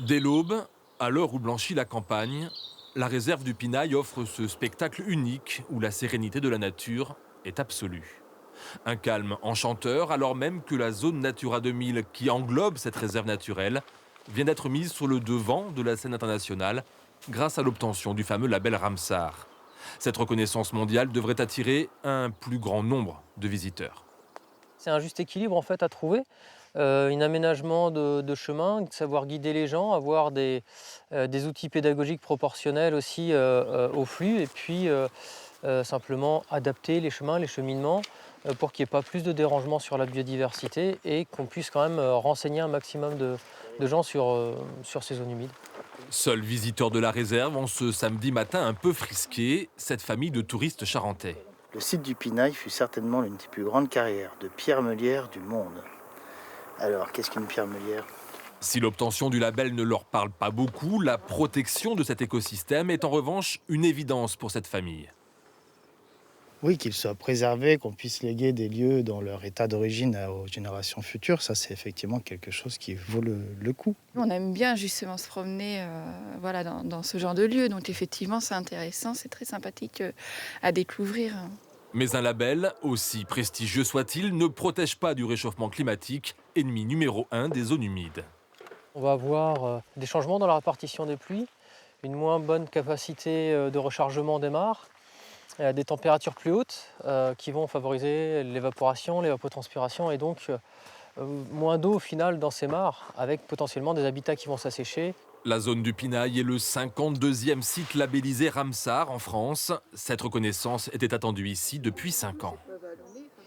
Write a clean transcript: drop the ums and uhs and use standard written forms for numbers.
Dès l'aube, à l'heure où blanchit la campagne, la réserve du Pinail offre ce spectacle unique où la sérénité de la nature est absolue. Un calme enchanteur alors même que la zone Natura 2000 qui englobe cette réserve naturelle vient d'être mise sur le devant de la scène internationale grâce à l'obtention du fameux label Ramsar. Cette reconnaissance mondiale devrait attirer un plus grand nombre de visiteurs. C'est un juste équilibre en fait à trouver, un aménagement de chemin, de savoir guider les gens, avoir des outils pédagogiques proportionnels aussi, au flux et puis, simplement adapter les chemins, les cheminements, pour qu'il n'y ait pas plus de dérangements sur la biodiversité et qu'on puisse quand même, renseigner un maximum de gens sur ces zones humides. Seul visiteur de la réserve en ce samedi matin un peu frisqué, cette famille de touristes charentais. Le site du Pinail fut certainement l'une des plus grandes carrières de pierre meulière du monde. Alors, qu'est-ce qu'une pierre meulière? Si l'obtention du label ne leur parle pas beaucoup, la protection de cet écosystème est en revanche une évidence pour cette famille. Oui, qu'il soit préservé, qu'on puisse léguer des lieux dans leur état d'origine aux générations futures, ça c'est effectivement quelque chose qui vaut le coup. On aime bien justement se promener voilà, dans ce genre de lieu, donc effectivement c'est intéressant, c'est très sympathique à découvrir. Mais un label, aussi prestigieux soit-il, ne protège pas du réchauffement climatique, ennemi numéro 1 des zones humides. On va avoir, des changements dans la répartition des pluies, une moins bonne capacité, de rechargement des mares, des températures plus hautes, qui vont favoriser l'évaporation, l'évapotranspiration et donc, moins d'eau au final dans ces mares, avec potentiellement des habitats qui vont s'assécher. La zone du Pinail est le 52e site labellisé Ramsar en France. Cette reconnaissance était attendue ici depuis 5 ans.